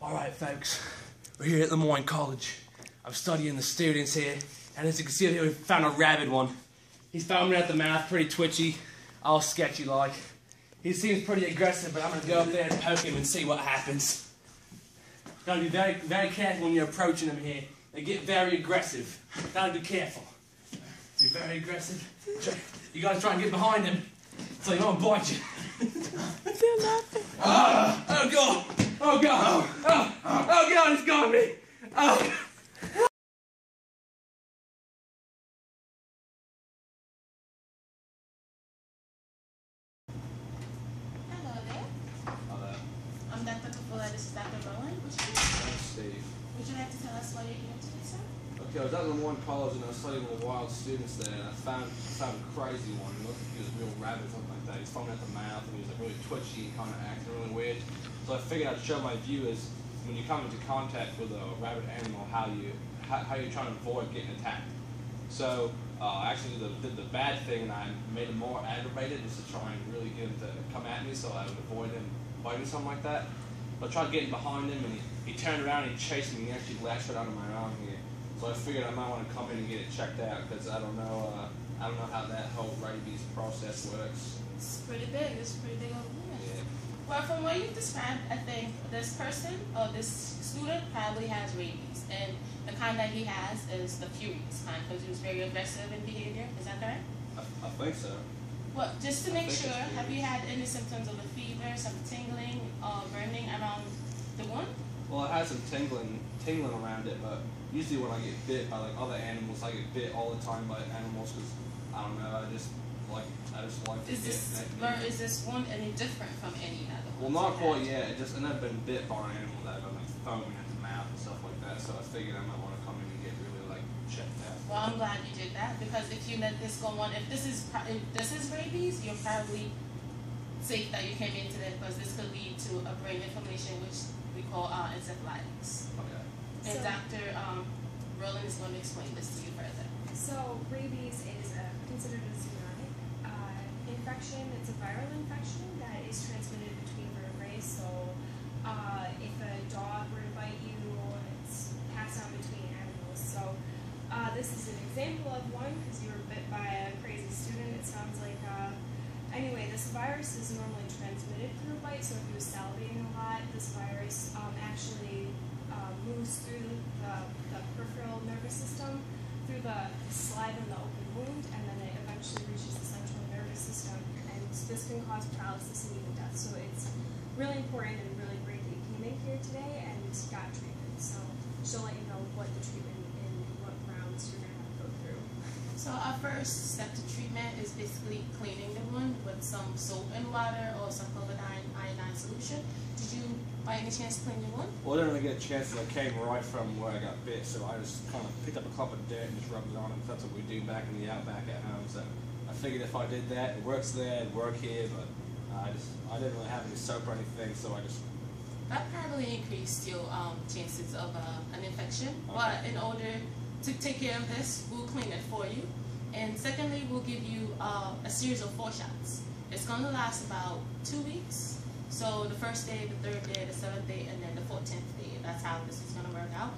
Alright folks, we're here at Lemoyne College. I'm studying the students here, and as you can see we found a rabid one. He's foaming at the mouth, pretty twitchy, all sketchy like. He seems pretty aggressive, but I'm going to go up there and poke him and see what happens. Gotta be very, very careful when you're approaching them here. They get very aggressive. Gotta be careful. Be very aggressive. You gotta try and get behind him so he won't bite you. They're laughing. Oh God! Oh God! Oh God! It's got me! Oh. Hello there. Hello. I'm Dr. Kapula. This is Dr. Rowan. Steve. Would you like to tell us why you're here today, sir? Okay, I was at Lemoyne College and I was studying with wild students there, and I found a crazy one. It looked like he was a real rabbit or something like that. He's foaming at the mouth and he was like really twitchy and kind of acting really weird. So I figured I'd show my viewers when you come into contact with a rabid animal how you're trying to avoid getting attacked. So I actually did the bad thing and I made him more aggravated just to try and really get him to come at me so I would avoid him biting something like that. But I tried getting behind him and he turned around and he chased me and he actually lashed right under my arm here. So I figured I might want to come in and get it checked out because I don't know how that whole rabies process works. It's pretty big. It's pretty big over here. Yeah. Well, from what you've described, I think this person or this student probably has rabies. And the kind that he has is the furious kind because he was very aggressive in behavior. Is that correct? I think so. Well, just to make sure, have you had any symptoms of a fever, some tingling or burning around the wound? Well, I had some tingling around it, but usually when I get bit by like other animals, I get bit all the time by animals because I don't know. I just like to Is this wound any different from any other? Well, not quite yet. I've never been bit by an animal that I've been like foaming at the mouth and stuff like that. So I figured I might want to come in and get really like checked out. Well, I'm glad you did that because if you let this go on, if this is rabies, you're probably safe that you came into that because this could lead to a brain inflammation, which we call encephalitis. Okay. And So, Dr. Roland is going to explain this to you further. So rabies is considered a zoonotic infection. It's a viral infection that is transmitted between vertebrae. So if a dog were to bite you, it's passed on between animals. So this is an example of one because you were bit by a crazy student. It sounds like. Anyway, this virus is normally transmitted through a bite. So if he was salivating a lot, this virus actually moves through the peripheral nervous system, through the saliva in the open wound, and then it eventually reaches the central nervous system, and this can cause paralysis and even death. So it's really important and really great that you came in here today and got treatment. So she'll let you know what the treatment and what rounds you're going to have to go through. So our first step to treatment is basically cleaning the wound with some soap and water or some iodine solution. Did you by any chance clean your wound? Well, I didn't really get a chance because I came right from where I got bit, so I just kind of picked up a clump of dirt and just rubbed it on it. That's what we do back in the outback at home. So I figured if I did that, it works there, it'd work here, but I didn't really have any soap or anything, so I just. That probably increased your chances of an infection. Okay. But in order to take care of this, we'll clean it for you. And secondly, we'll give you a series of 4 shots. It's going to last about 2 weeks. So the first day, the 3rd day, the 7th day, and then the 14th day. That's how this is going to work out.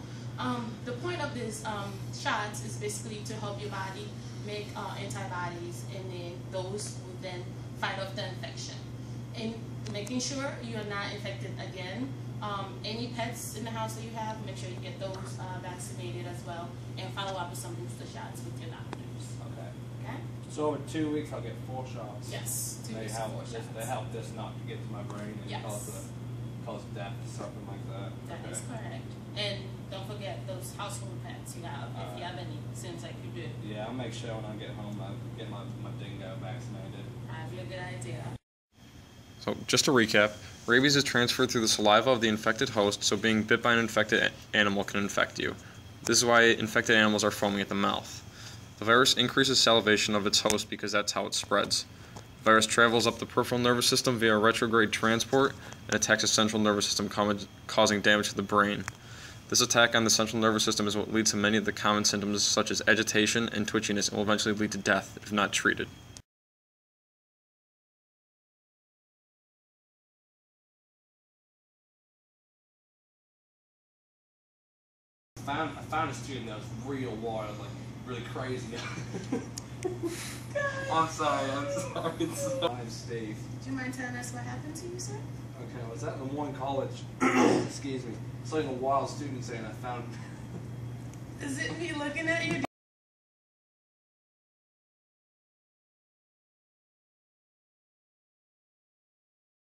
The point of these shots is basically to help your body make antibodies, and then those will then fight off the infection. And making sure you are not infected again. Any pets in the house that you have, make sure you get those vaccinated as well, and follow up with some booster shots with your doctors. Okay. Okay? So over 2 weeks, I'll get 4 shots. Yes, 2 They weeks, help 4 shots. They help this not to get to my brain and Yes. cause death or something like that. That Okay. is correct. And don't forget those household pets you have, if you have any. Seems like you do. Yeah, I'll make sure when I get home I get my dingo vaccinated. That'd be a good idea. So, just to recap, rabies is transferred through the saliva of the infected host, so being bit by an infected animal can infect you. This is why infected animals are foaming at the mouth. The virus increases salivation of its host because that's how it spreads. The virus travels up the peripheral nervous system via retrograde transport and attacks the central nervous system, causing damage to the brain. This attack on the central nervous system is what leads to many of the common symptoms such as agitation and twitchiness and will eventually lead to death if not treated. found a student that was real wild, like really crazy. I'm sorry. My name's Steve. Do you mind telling us what happened to you, sir? Okay, I was at Lemoyne College, excuse me, studying a wild student and I found... Is it me looking at you?